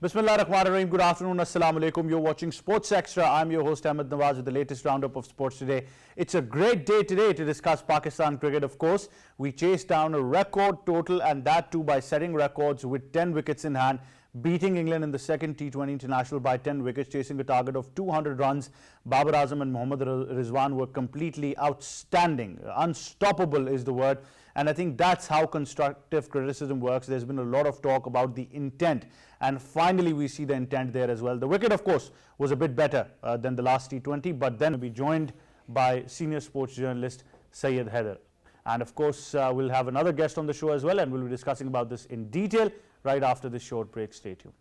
Bismillah ar-Rahman ar-Rahim. Good afternoon. Assalamu alaikum. You're watching Sports Extra. I'm your host Ahmed Nawaz with the latest roundup of sports today. It's a great day today to discuss Pakistan cricket, of course. We chased down a record total, and that too by setting records with 10 wickets in hand, beating England in the second T20 international by 10 wickets, chasing a target of 200 runs. Babar Azam and Mohammad Rizwan were completely outstanding. Unstoppable is the word. And I think that's how constructive criticism works. There's been a lot of talk about the intent, and finally we see the intent there as well. The wicket, of course, was a bit better than the last T20, but then we'll be joined by senior sports journalist Syed Haider. And of course, we'll have another guest on the show as well, and we'll be discussing about this in detail right after this short break. Stay tuned.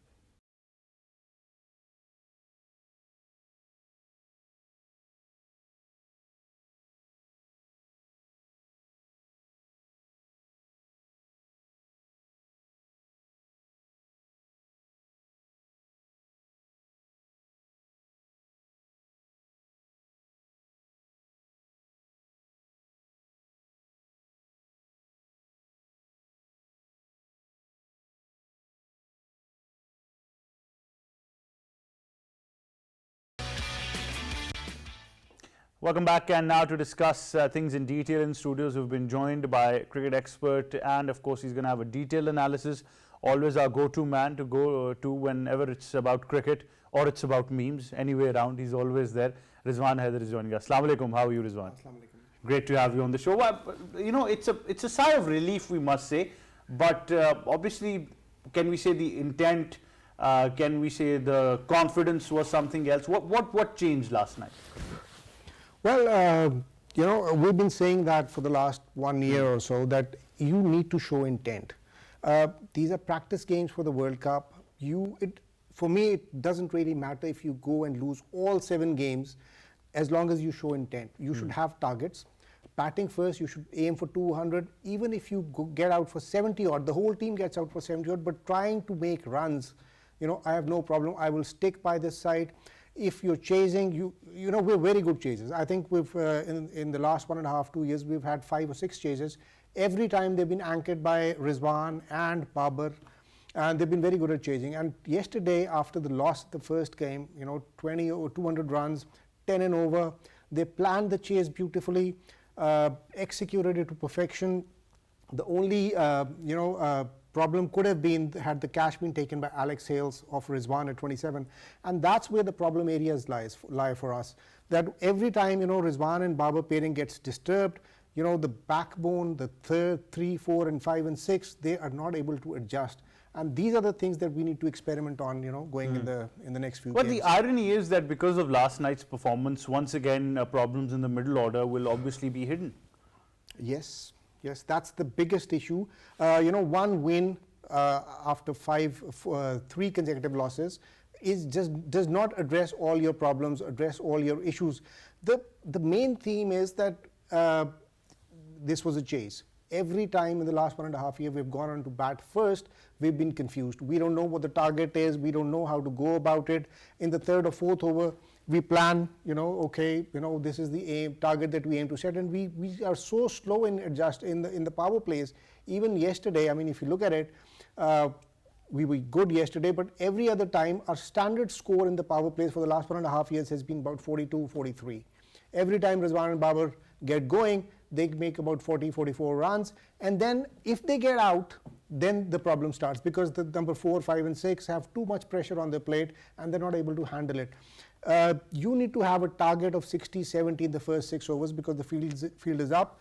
Welcome back, and now to discuss things in detail in studios, we've been joined by cricket expert, and of course he's going to have a detailed analysis, always our go-to man to go to whenever it's about cricket or it's about memes, anyway around, he's always there. Rizwan Haider is joining us. Assalamu alaikum. How are you, Rizwan? Assalamu alaikum. Great to have you on the show. Well, you know, it's a sigh of relief, we must say, but obviously, can we say the intent, can we say the confidence was something else? What changed last night? Well, you know, we've been saying that for the last 1 year or so, that you need to show intent. These are practice games for the World Cup. For me, it doesn't really matter if you go and lose all 7 games, as long as you show intent. You should have targets. Batting first, you should aim for 200. Even if you get out for 70 odd, the whole team gets out for 70 odd, but trying to make runs, you know, I have no problem. I will stick by this side. If you're chasing, you know, we're very good chasers. I think we've, in the last 1.5, 2 years, we've had 5 or 6 chases. Every time they've been anchored by Rizwan and Babar, and they've been very good at chasing. And yesterday, after the loss of the first game, you know, 20 or 200 runs, 10 and over, they planned the chase beautifully, executed it to perfection. The only, problem could have been had the cash been taken by Alex Hales of Rizwan at 27, and that's where the problem areas lie for us. That every time, you know, Rizwan and Babar pairing gets disturbed, you know, the backbone, the third, 3, 4, and 5 and 6, they are not able to adjust. And these are the things that we need to experiment on, you know, going in the next few games. But the irony is that because of last night's performance, once again, problems in the middle order will obviously be hidden. Yes, that's the biggest issue. You know, one win after 3 consecutive losses does not address all your problems, address all your issues. The main theme is that this was a chase. Every time in the last 1.5 years we've gone on to bat first, we've been confused. We don't know what the target is. We don't know how to go about it. In the 3rd or 4th over, we plan, you know, okay, you know, this is the target that we aim to set, and we are so slow in the power plays. Even yesterday, I mean, if you look at it, we were good yesterday, but every other time our standard score in the power plays for the last 1.5 years has been about 42, 43. Every time Rizwan and Babar get going, they make about 40, 44 runs, and then if they get out, then the problem starts, because the number 4, 5 and 6 have too much pressure on their plate and they're not able to handle it. You need to have a target of 60, 70 in the first 6 overs, because the field is up.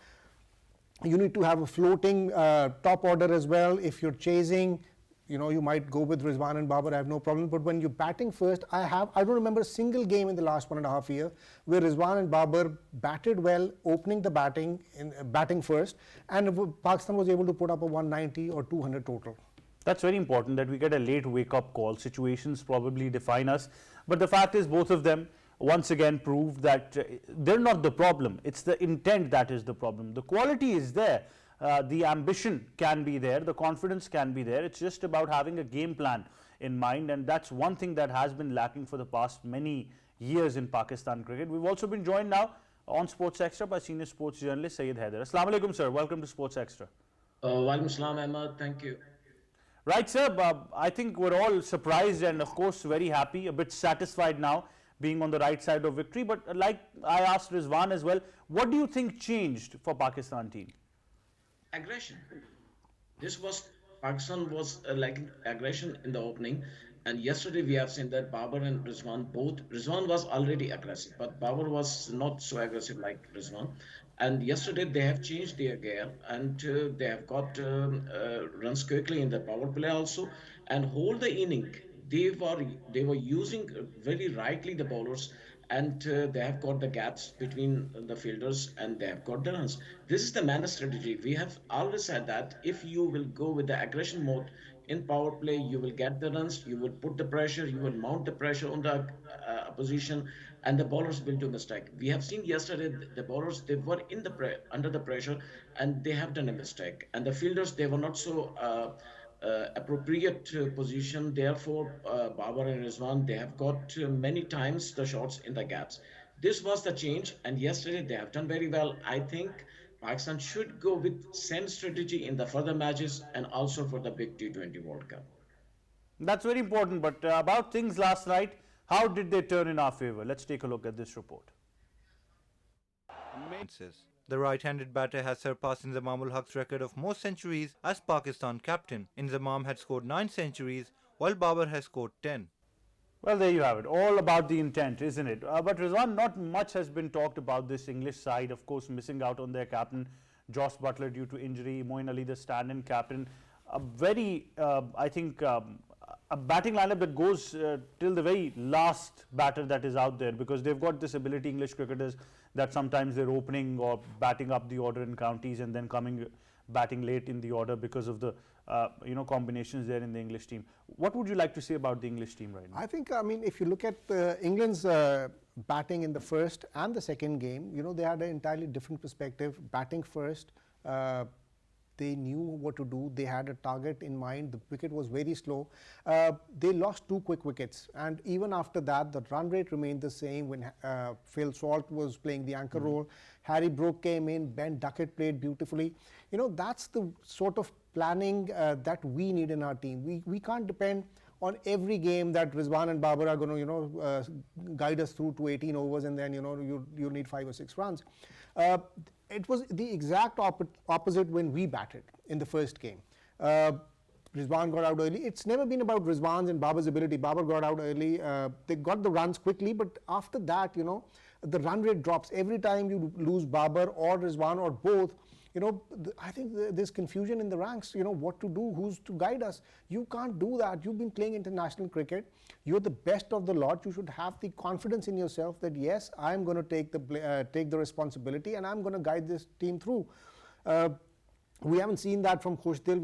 You need to have a floating top order as well. If you're chasing, you know, you might go with Rizwan and Babar, I have no problem. But when you're batting first, I don't remember a single game in the last 1.5 years where Rizwan and Babar batted well, opening the batting first, and Pakistan was able to put up a 190 or 200 total. That's very important, that we get a late wake-up call. Situations probably define us, but the fact is both of them once again proved that they're not the problem. It's the intent that is the problem. The quality is there. The ambition can be there, the confidence can be there. It's just about having a game plan in mind, and that's one thing that has been lacking for the past many years in Pakistan cricket. We've also been joined now on Sports Extra by senior sports journalist Syed Haider. Assalamu alaikum, sir. Welcome to Sports Extra. Walaikum salam, Ahmed. Thank you. Right, sir. I think we're all surprised and, of course, very happy, a bit satisfied now being on the right side of victory. But like I asked Rizwan as well, what do you think changed for Pakistan team? Aggression. This was Pakistan was lacking aggression in the opening, and yesterday we have seen that Babar and Rizwan both. Rizwan was already aggressive, but Babar was not so aggressive like Rizwan. And yesterday they have changed their gear and they have got runs quickly in the power play also, and whole the inning they were using very rightly the bowlers, and they have got the gaps between the fielders and they have got the runs. This is the manner strategy. We have always said that if you will go with the aggression mode in power play, you will get the runs, you will put the pressure, you will mount the pressure on the opposition, and the bowlers will do mistake. We have seen yesterday the bowlers they were in the under the pressure and they have done a mistake, and the fielders they were not so appropriate position. Therefore, Babar and Rizwan they have got many times the shots in the gaps. This was the change, and yesterday they have done very well. I think Pakistan should go with same strategy in the further matches and also for the big T20 World Cup. That's very important. But about things last night, how did they turn in our favor? Let's take a look at this report. The right-handed batter has surpassed Inzamam ul Haq's record of most centuries as Pakistan captain. Inzamam had scored 9 centuries, while Babar has scored 10. Well, there you have it. All about the intent, isn't it? But Rizwan, not much has been talked about this English side. Of course, missing out on their captain, Josh Butler, due to injury. Moeen Ali, the stand-in captain. A very, I think, a batting lineup that goes till the very last batter that is out there, because they've got this ability, English cricketers, that sometimes they're opening or batting up the order in counties and then coming batting late in the order because of the combinations there in the English team. What would you like to say about the English team right now? I think, I mean, if you look at England's batting in the first and the second game, they had an entirely different perspective. Batting first, they knew what to do. They had a target in mind. The wicket was very slow. They lost 2 quick wickets, and even after that, the run rate remained the same when Phil Salt was playing the anchor role. Harry Brook came in. Ben Duckett played beautifully. That's the sort of planning that we need in our team. We can't depend on every game that Rizwan and Babar are going to guide us through to 18 overs, and then you need 5 or 6 runs. It was the exact opposite when we batted in the first game. Rizwan got out early. It's never been about Rizwan's and Babar's ability. Babar got out early. They got the runs quickly, but after that, the run rate drops. Every time you lose Babar or Rizwan or both, I think there's confusion in the ranks, what to do, who's to guide us. You can't do that. You've been playing international cricket. You're the best of the lot. You should have the confidence in yourself that, yes, I'm going to take the responsibility and I'm going to guide this team through. We haven't seen that from Khushdil.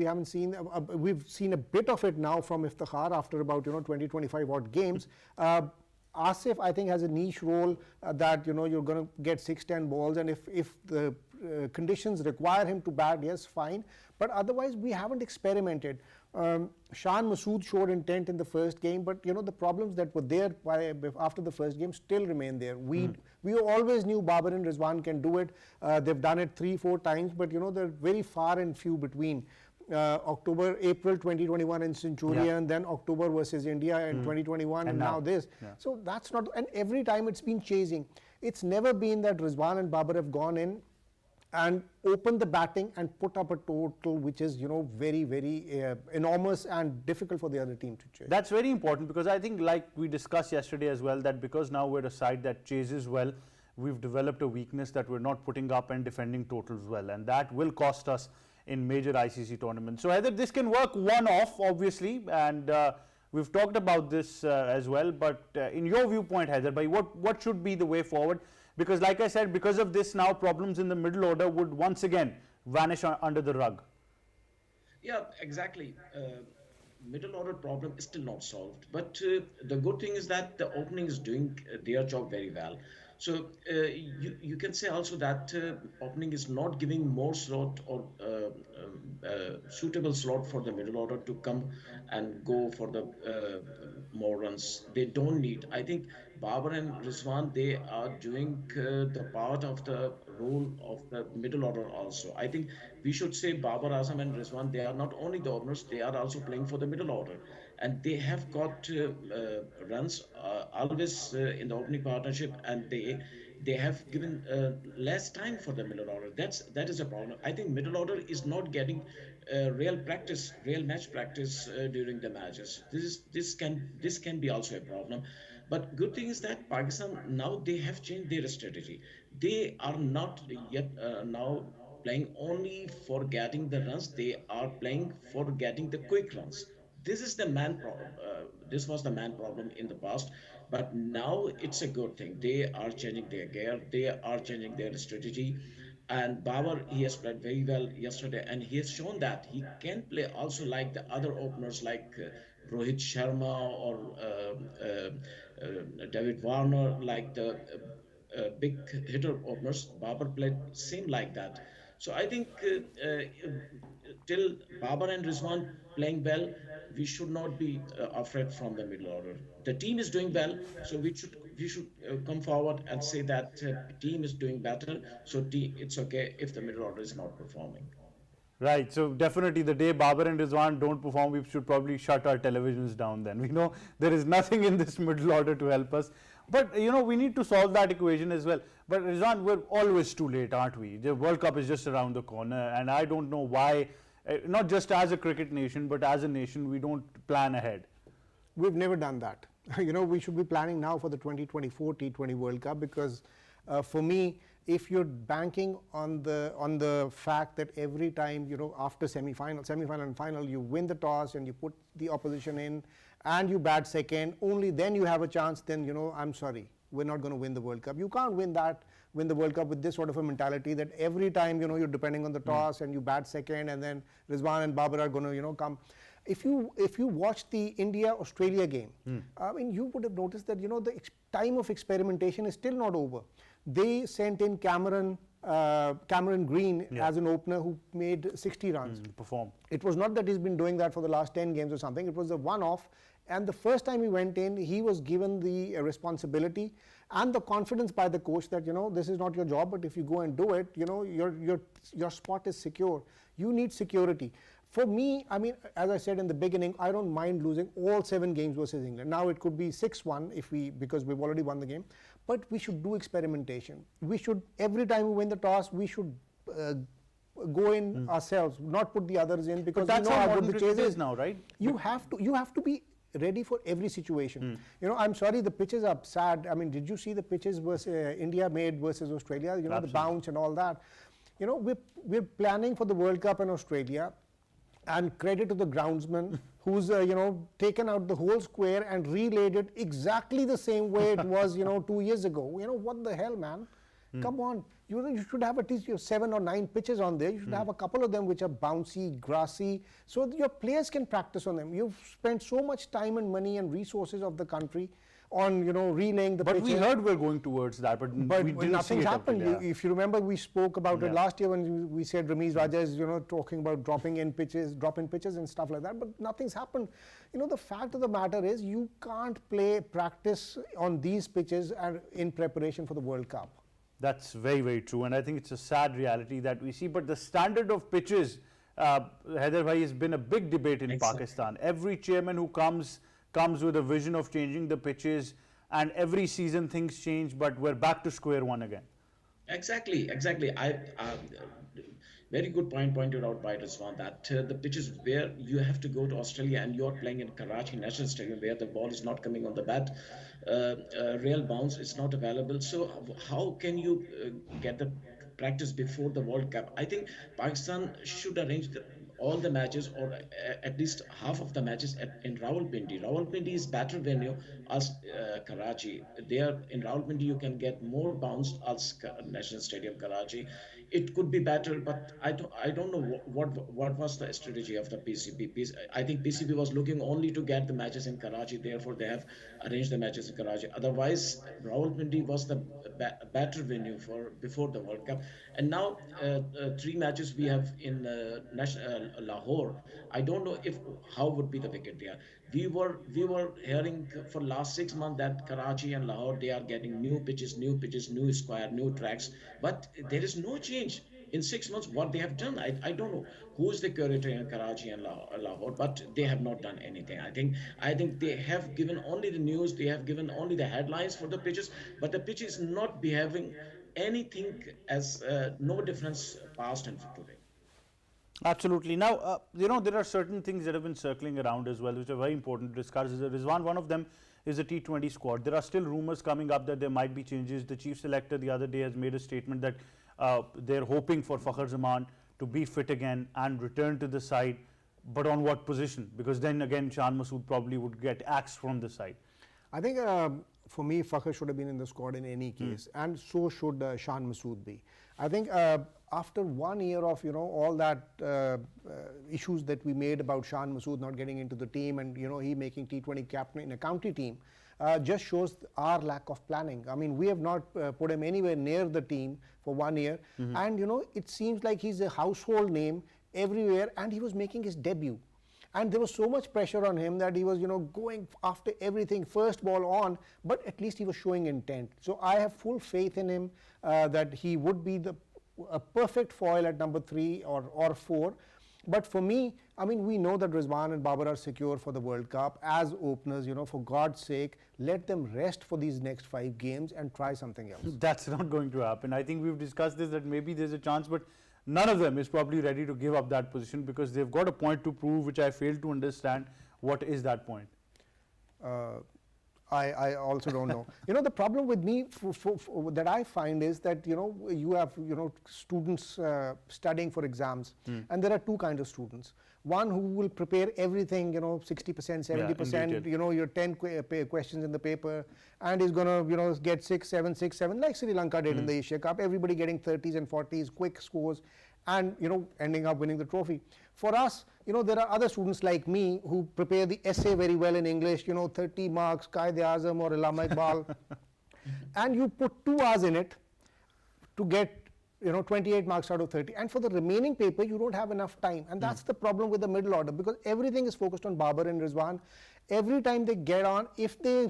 We've seen a bit of it now from Iftikhar after about 20, 25 odd games. Asif, I think, has a niche role that you're going to get 6-10 balls, and if the conditions require him to bat, yes, fine. But otherwise, we haven't experimented. Shan Masood showed intent in the first game, but the problems that were there after the first game still remain there. We always knew Babar and Rizwan can do it. They've done it 3-4 times, but they're very far and few between. April 2021 in Centurion, then October versus India in 2021, and now this. So that's not, and every time it's been chasing. It's never been that Rizwan and Babar have gone in and opened the batting and put up a total which is very, very enormous and difficult for the other team to chase. That's very important, because I think, like we discussed yesterday as well, that because now we're a side that chases well, we've developed a weakness that we're not putting up and defending totals well, and that will cost us in major ICC tournaments. So either this can work one-off, obviously, and we've talked about this as well, but in your viewpoint, Haider bhai, what should be the way forward? Because like I said, because of this now, problems in the middle order would once again vanish under the rug. Yeah, exactly. Middle order problem is still not solved, but the good thing is that the opening is doing their job very well. So you can say also that opening is not giving more slot or suitable slot for the middle order to come and go for the more runs. They don't need. I think Babar and Rizwan, they are doing the part of the role of the middle order also. I think we should say Babar Azam and Rizwan, they are not only the openers, they are also playing for the middle order. And they have got runs always in the opening partnership, and they have given less time for the middle order. That is a problem. I think middle order is not getting real practice, real match practice during the matches. This can be also a problem. But good thing is that Pakistan now they have changed their strategy. They are not yet now playing only for getting the runs. They are playing for getting the quick runs. This is the man problem. This was the man problem in the past, but now it's a good thing. They are changing their gear. They are changing their strategy. And Babar, he has played very well yesterday, and he has shown that he can play also like the other openers, like Rohit Sharma or David Warner, like the big hitter openers. Babar played same like that. So I think till Babar and Rizwan playing well, we should not be afraid from the middle order. The team is doing well, so we should come forward and say that team is doing better. So it's okay if the middle order is not performing. Right. So definitely the day Babar and Rizwan don't perform, we should probably shut our televisions down then. We know there is nothing in this middle order to help us. But we need to solve that equation as well. But Rizwan, we're always too late, aren't we? The World Cup is just around the corner, and I don't know why, not just as a cricket nation, but as a nation, we don't plan ahead. We've never done that. We should be planning now for the 2024 T20 World Cup, because for me, if you're banking on the fact that every time, after semi-final and final, you win the toss and you put the opposition in and you bat second, only then you have a chance, then, I'm sorry, we're not going to win the World Cup. You can't win the World Cup with this sort of a mentality that every time, you're depending on the toss and you bat second, and then Rizwan and Babar are going to, come. If you watch the India-Australia game, I mean, you would have noticed that, the time of experimentation is still not over. They sent in Cameron Green as an opener who made 60 runs. Perform. It was not that he's been doing that for the last 10 games or something. It was a one-off. And the first time he went in, he was given the responsibility and the confidence by the coach that, this is not your job, but if you go and do it, your spot is secure. You need security. For me, I mean, as I said in the beginning, I don't mind losing all 7 games versus England. Now it could be 6-1 because we've already won the game, but we should do experimentation. We should, every time we win the toss, we should go in ourselves, not put the others in, because that's how how good the chase is now, right? You have to be ready for every situation. I'm sorry, the pitches are sad. I mean, did you see the pitches India made versus Australia? Absolutely. The bounce and all that. We're planning for the World Cup in Australia. And credit to the groundsman who's taken out the whole square and relaid it exactly the same way it was 2 years ago. What the hell, man? Come on, you should have at least 7 or 9 pitches on there. You should have a couple of them which are bouncy, grassy, so that your players can practice on them. You've spent so much time and money and resources of the country on relaying the pitches. But we heard we're going towards that, but we didn't nothing's see it happened. If you remember, we spoke about it last year when we said Ramiz Raja is talking about drop-in pitches and stuff like that, but nothing's happened. The fact of the matter is you can't practice on these pitches and in preparation for the World Cup. That's very, very true, and I think it's a sad reality that we see. But the standard of pitches, Haider Bhai, has been a big debate in Pakistan. Every chairman who comes with a vision of changing the pitches, and every season things change, but we're back to square one again. Exactly. I very good point pointed out by Rizwan that the pitches where you have to go to Australia and you're playing in Karachi National Stadium where the ball is not coming on the bat, real bounce is not available. So how can you get the practice before the World Cup? I think Pakistan should arrange all the matches, or at least half of the matches in Rawalpindi. Rawalpindi is better venue as Karachi. There in Rawalpindi you can get more bounce as National Stadium Karachi. it could be better, but I don't know what was the strategy of the PCB. I think PCB was looking only to get the matches in Karachi, therefore they have arranged the matches in Karachi. Otherwise, Rawalpindi was the better venue for before the World Cup. And now three matches we have in Lahore. I don't know if how would be the wicket there. We were hearing for last 6 months that Karachi and Lahore, they are getting new pitches, new square, new tracks, but there is no change in 6 months. What they have done, I don't know who is the curator in Karachi and Lahore, but they have not done anything. I think they have given only the news, they have given only the headlines for the pitches, but the pitch is not behaving anything as no difference past and today. Absolutely. Now, there are certain things that have been circling around as well, which are very important to discuss. Rizwan, one of them is the T20 squad. There are still rumors coming up that there might be changes. The chief selector the other day has made a statement that they're hoping for Fakhar Zaman to be fit again and return to the side, but on what position? Because then again, Shan Masood probably would get axed from the side. I think for me, Fakhar should have been in the squad in any case, and so should Shan Masood be. I think after 1 year of all that issues that we made about Shan Masood not getting into the team, and he making T20 captain in a county team, just shows our lack of planning. I mean, we have not put him anywhere near the team for 1 year, and it seems like he's a household name everywhere, and he was making his debut. And there was so much pressure on him that he was, going after everything, first ball on, but at least he was showing intent. So I have full faith in him that he would be a perfect foil at number 3 or 4. But for me, I mean, we know that Rizwan and Babar are secure for the World Cup as openers. For God's sake, let them rest for these next 5 games and try something else. That's not going to happen. I think we've discussed this, that maybe there's a chance, but none of them is probably ready to give up that position because they've got a point to prove, which I fail to understand. What is that point? I also don't know. The problem with me that I find is that, you have, students studying for exams, and there are two kinds of students. One who will prepare everything, 60%, 70%, your 10 questions in the paper, and is going to, get 6, 7, 6, 7, like Sri Lanka did in the Asia Cup. Everybody getting 30s and 40s, quick scores, and, ending up winning the trophy. For us, there are other students like me who prepare the essay very well in English, 30 marks, Qaid-e-Azam or Allama Iqbal, and you put 2 hours in it to get 28 marks out of 30, and for the remaining paper you don't have enough time, and that's the problem with the middle order, because everything is focused on Babar and Rizwan. Every time they get on, if they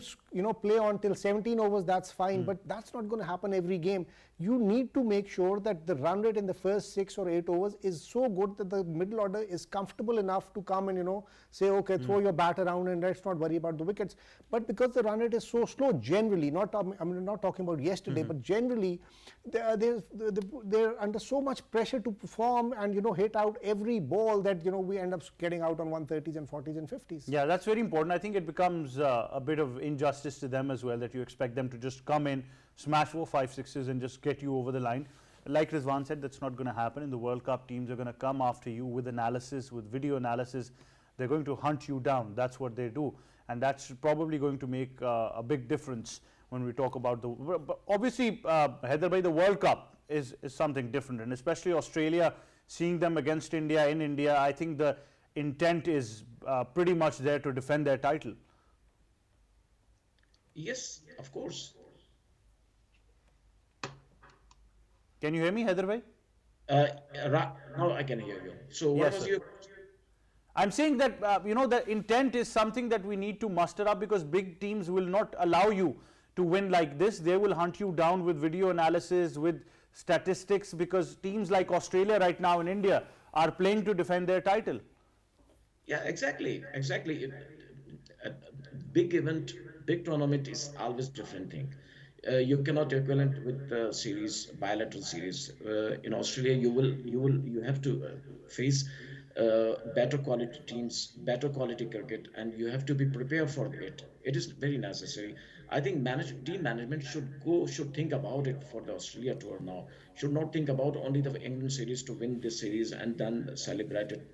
play on till 17 overs, that's fine, but that's not going to happen every game. You need to make sure that the run rate in the first 6 or 8 overs is so good that the middle order is comfortable enough to come and say, okay, throw your bat around and let's not worry about the wickets. But because the run rate is so slow, generally, I'm not talking about yesterday, but generally they're under so much pressure to perform and hit out every ball that we end up getting out on 130s and 40s and 50s. Yeah, that's very important. I think it becomes a bit of injustice to them as well, that you expect them to just come in, smash 4, 5, 6s and just get you over the line. Like Rizwan said, that's not going to happen. In the World Cup, teams are going to come after you with analysis, with video analysis. They're going to hunt you down. That's what they do, and that's probably going to make a big difference when we talk about the. But obviously, Haider bhai, the World Cup is something different, and especially Australia, seeing them against India in India, I think the intent is pretty much there to defend their title. Yes, of course. Can you hear me, Haider bhai? Now I can hear you. So what Yes, was sir. your? I'm saying that the intent is something that we need to muster up, because big teams will not allow you to win like this. They will hunt you down with video analysis, with statistics, because teams like Australia right now in India are playing to defend their title. Yeah, exactly. A big event, big tournament is always different thing. You cannot equivalent with the series, bilateral series. In Australia, you have to face better quality teams, better quality cricket, and you have to be prepared for it. It is very necessary. I think team management should think about it for the Australia tour now. Should not think about only the England series to win this series and then celebrate it.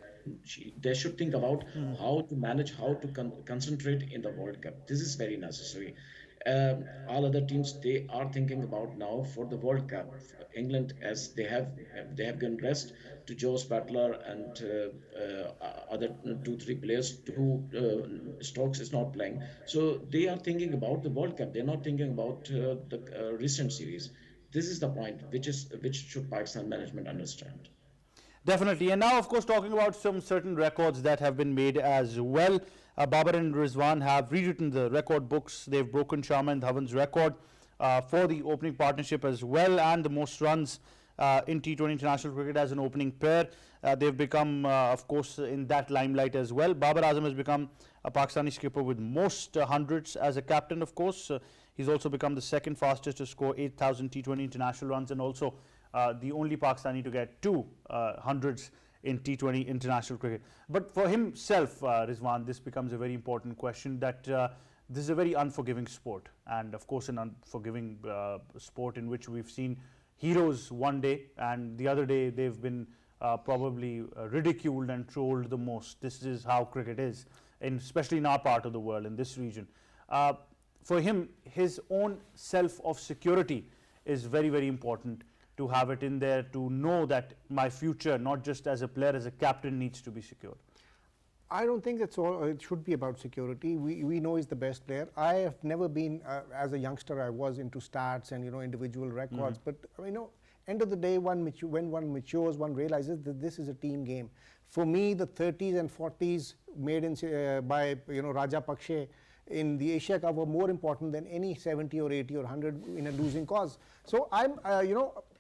They should think about how to manage, how to concentrate in the World Cup. This is very necessary. All other teams, they are thinking about now for the World Cup. England, as they have given rest to Joe Battler and other 2 3 players who Stokes is not playing. So they are thinking about the World Cup. They're not thinking about the recent series. This is the point, which should Pakistan management understand. Definitely. And now, of course, talking about some certain records that have been made as well. Babar and Rizwan have rewritten the record books. They've broken Sharma and Dhawan's record for the opening partnership as well, and the most runs in T20 international cricket as an opening pair. They've become, of course, in that limelight as well. Babar Azam has become a Pakistani skipper with most hundreds as a captain, of course. He's also become the second fastest to score 8,000 T20 international runs, and also the only Pakistani to get two hundreds in T20 international cricket. But for himself, Rizwan, this becomes a very important question, that this is a very unforgiving sport, and of course an unforgiving sport in which we've seen heroes one day and the other day they've been probably ridiculed and trolled the most. This is how cricket is, especially in our part of the world, in this region. For him, his own self of security is very, very important, to have it in there, to know that my future, not just as a player, as a captain, needs to be secure. I don't think that's all. It should be about security. We know he's the best player. I have never been, as a youngster, I was into stats and individual records. But end of the day, when one matures, one realizes that this is a team game. For me, the 30s and 40s made in by Raja Pakshe in the Asia Cup were more important than any 70 or 80 or 100 in a losing cause. So I'm,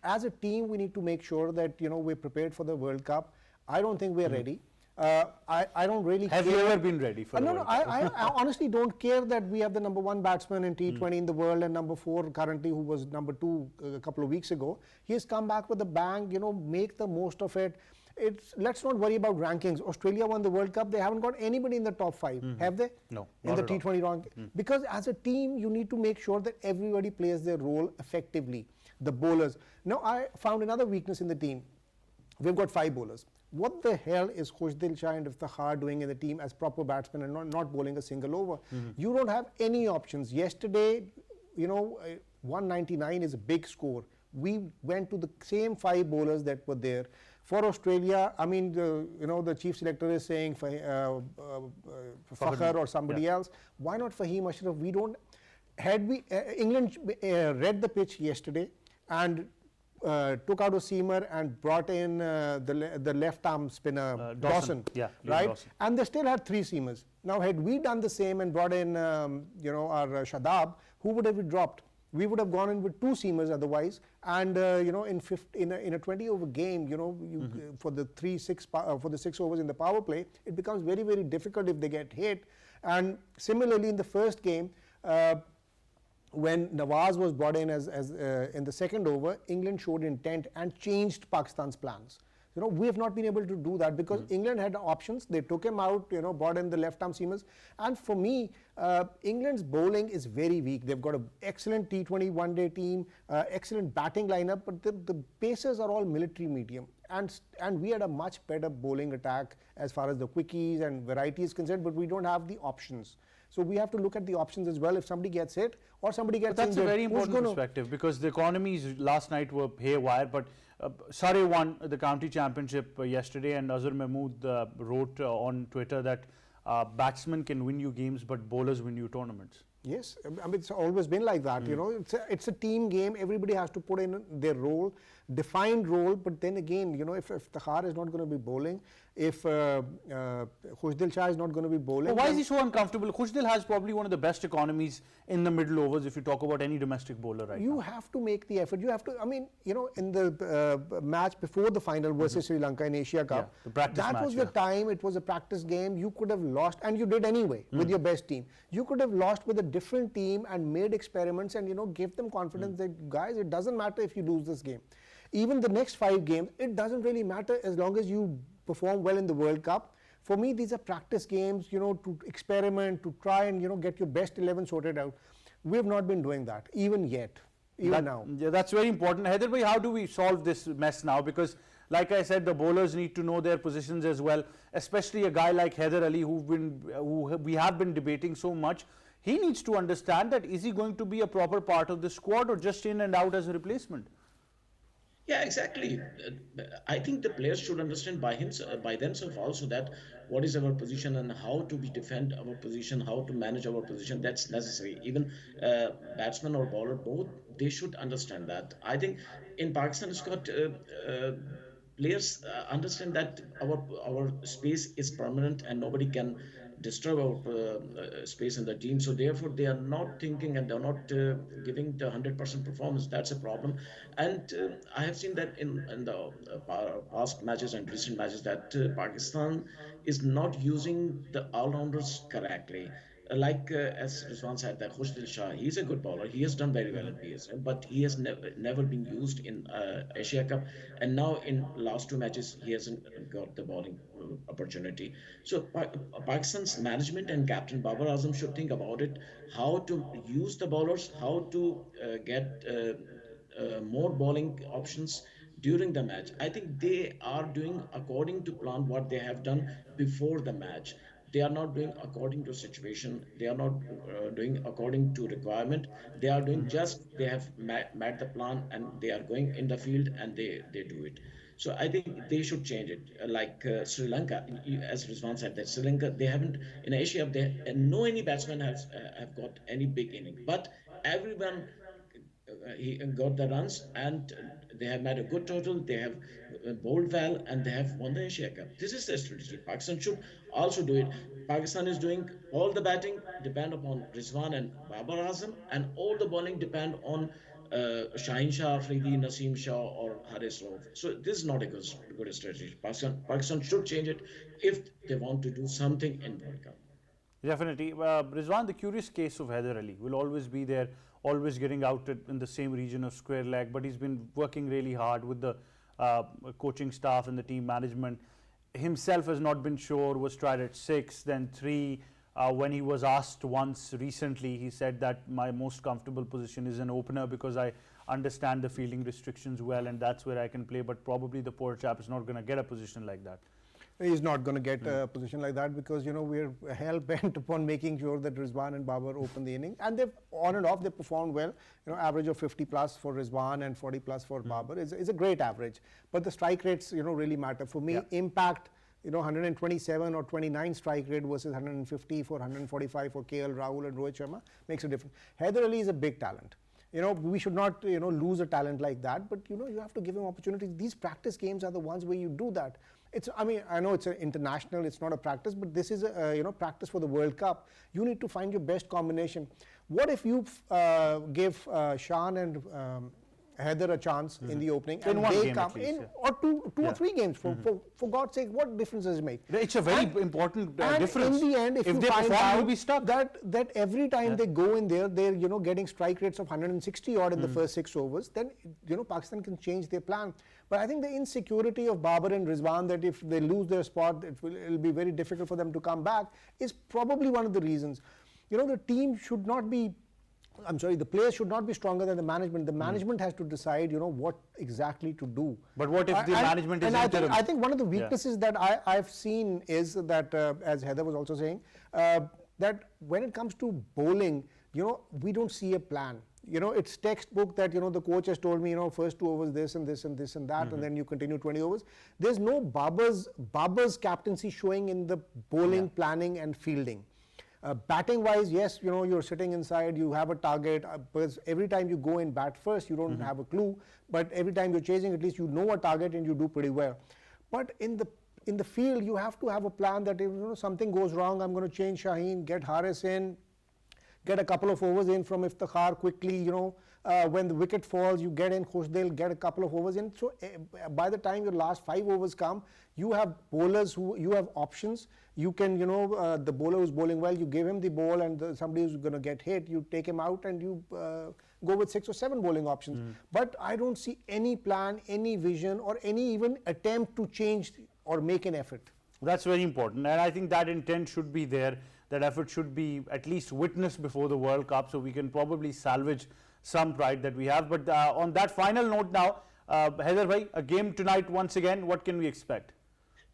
as a team, we need to make sure that we're prepared for the World Cup. I don't think we're ready. I don't really Have care. you ever been ready for the No, World no, Cup? I honestly don't care that we have the number 1 batsman in T20 in the world and number 4 currently, who was number 2 a couple of weeks ago. He has come back with a bang, make the most of it. Let's not worry about rankings. Australia won the World Cup. They haven't got anybody in the top 5, have they? No, in the T20 ranking. Because as a team, you need to make sure that everybody plays their role effectively. The bowlers. Now, I found another weakness in the team. We've got 5 bowlers. What the hell is Khushdil Shah and Iftikhar doing in the team as proper batsmen and not bowling a single over? You don't have any options. Yesterday, 199 is a big score. We went to the same 5 bowlers that were there. For Australia, I mean, the chief selector is saying Fakhar or somebody else. Why not Fahim Ashraf? We don't. Had we England read the pitch yesterday and took out a seamer and brought in the left arm spinner Dawson, right? Dawson. And they still had 3 seamers. Now, had we done the same and brought in our Shadab, who would have we dropped? We would have gone in with 2 seamers otherwise, and in a 20 over game, for the 6 overs in the power play, it becomes very, very difficult if they get hit. And similarly, in the first game, when Nawaz was brought in as in the second over, England showed intent and changed Pakistan's plans. We have not been able to do that because England had options. They took him out, brought in the left-arm seamers. And for me, England's bowling is very weak. They've got an excellent T20 one-day team, excellent batting lineup, but the pacers are all military medium. And we had a much better bowling attack as far as the quickies and variety is concerned, but we don't have the options. So we have to look at the options as well. If somebody gets hit or somebody gets injured. That's a very important perspective, because the economies last night were haywire, but Surrey won the county championship yesterday, and Azhar Mahmood wrote on Twitter that batsmen can win you games, but bowlers win you tournaments. Yes, I mean, it's always been like that. It's a team game. Everybody has to put in their role, defined role. But then again, if Iftikhar is not going to be bowling, if Khushdil Shah is not going to be bowling. But why is he so uncomfortable? Khushdil has probably one of the best economies in the middle overs if you talk about any domestic bowler right now. You have to make the effort. You have to, I mean, in the match before the final versus Sri Lanka in Asia Cup, the practice that match, was the time, it was a practice game. You could have lost, and you did anyway with your best team. You could have lost with a different team and made experiments and, give them confidence that, guys, it doesn't matter if you lose this game. Even the next 5 games, it doesn't really matter as long as you perform well in the World Cup. For me, these are practice games, to experiment, to try and, get your best 11 sorted out. We have not been doing that, even yet, now. Yeah, that's very important. Haider bhai, how do we solve this mess now? Because, like I said, the bowlers need to know their positions as well, especially a guy like Haider Ali, who we have been debating so much. he needs to understand that is he going to be a proper part of the squad or just in and out as a replacement? Yeah, exactly. I think the players should understand by themselves also that what is our position and how to be defend our position, how to manage our position. That's necessary. Even batsman or bowler, both they should understand that. I think in Pakistan, it's got players understand that our space is permanent and nobody can disturb our space in the team. So therefore, they are not thinking and they're not giving the 100% performance. That's a problem. And I have seen that in the past matches and recent matches that Pakistan is not using the all-rounders correctly. As Rizwan said, that Khushdil Shah, he's a good bowler. He has done very well in PSL, but he has never been used in Asia Cup. And now in last two matches, he hasn't got the bowling opportunity. So Pakistan's management and Captain Babar Azam should think about it, how to use the bowlers, how to get more bowling options during the match. I think they are doing according to plan what they have done before the match. They are not doing according to situation. They are not doing according to requirement. They are doing just they have met the plan and they are going in the field and they do it. So I think they should change it. Sri Lanka, as Rizwan said, that Sri Lanka they haven't in Asia. No any batsman has have got any big inning, but everyone he got the runs and they have made a good total. They have bowled well and they have won the Asia Cup. This is the strategy. Pakistan should also do it. Pakistan is doing all the batting depend upon Rizwan and Babar Azam, and all the bowling depend on Shaheen Shah Afridi, Naseem Shah, or Haris Rauf. So this is not a good strategy. Pakistan should change it if they want to do something in World Cup. Definitely. Rizwan, the curious case of Haider Ali will always be there, always getting out in the same region of square leg, but he's been working really hard with the coaching staff and the team management. Himself has not been sure, was tried at 6, then 3. When he was asked once recently, he said that my most comfortable position is an opener because I understand the fielding restrictions well and that's where I can play, but probably the poor chap is not going to get a position like that. He's not going to get a position like that because, we're hell-bent upon making sure that Rizwan and Babar open the inning. And they've, on and off, they performed well. Average of 50 plus for Rizwan and 40 plus for Babar is a great average. But the strike rates, really matter. For me, impact, 127 or 29 strike rate versus 150 for 145 for KL Rahul and Rohit Sharma makes a difference. Haider Ali is a big talent. We should not, lose a talent like that, but, you have to give him opportunities. These practice games are the ones where you do that. I know it's an international, it's not a practice, but this is a, practice for the World Cup. You need to find your best combination. What if you give Shan and Haider a chance in the opening in and one they game come at least, in, or two or three games, for God's sake, what difference does it make? It's a very important difference. In the end, if you they find perform, out you'll be stuck. that every time they go in there, they're getting strike rates of 160 odd in the first 6 overs, then Pakistan can change their plan. But I think the insecurity of Babar and Rizwan, that if they lose their spot, it'll be very difficult for them to come back, is probably one of the reasons. The team should not be, the players should not be stronger than the management. The management has to decide, what exactly to do. But what if the management is interim? I think one of the weaknesses that I've seen is that, as Haider was also saying, that when it comes to bowling, we don't see a plan. It's textbook that, the coach has told me, first 2 overs this and this and this and that, and then you continue 20 overs. There's no Babar's captaincy showing in the bowling, planning and fielding. Batting wise, yes, you're sitting inside, you have a target, because every time you go in bat first, you don't have a clue, but every time you're chasing, at least you know a target and you do pretty well. But in the field, you have to have a plan that if something goes wrong, I'm going to change Shaheen, get Haris in, get a couple of overs in from Iftikhar quickly, when the wicket falls, you get in Khushdil, get a couple of overs in. So by the time your last 5 overs come, you have bowlers you have options. You can, the bowler who's bowling well, you give him the ball, and somebody who's going to get hit, you take him out and you go with 6 or 7 bowling options. But I don't see any plan, any vision, or any even attempt to change or make an effort. That's very important, and I think that intent should be there. That effort should be at least witnessed before the World Cup, so we can probably salvage some pride that we have. But on that final note now, Haider bhai, a game tonight once again, what can we expect?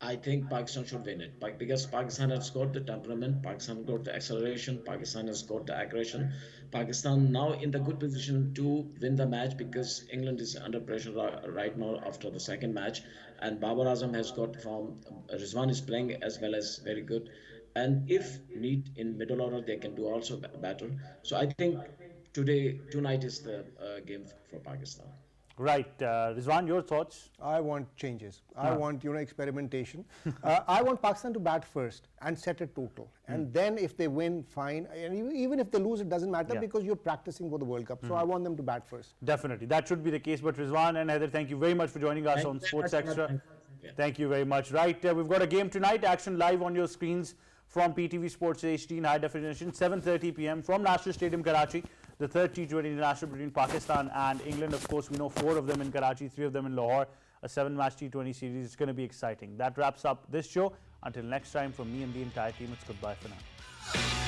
I think Pakistan should win it because Pakistan has got the temperament, Pakistan got the acceleration, Pakistan has got the aggression. Pakistan now in the good position to win the match because England is under pressure right now after the second match, and Babar Azam has got form. Rizwan is playing as well as very good, and if need in middle order they can do also better. So I think tonight is the game for Pakistan. Right, Rizwan, your thoughts? I want changes. I want, experimentation. I want Pakistan to bat first and set a total. And then if they win, fine. And even if they lose, it doesn't matter because you're practicing for the World Cup. So I want them to bat first. Definitely, that should be the case. But Rizwan and Heather, thank you very much for joining us on Sports Extra. Thank you very much. Right, we've got a game tonight. Action live on your screens from PTV Sports HD in high definition, 7:30 p.m. from National Stadium, Karachi. The third T20 international between Pakistan and England. Of course, we know 4 of them in Karachi, 3 of them in Lahore. A 7-match T20 series. It's going to be exciting. That wraps up this show. Until next time, from me and the entire team, it's goodbye for now.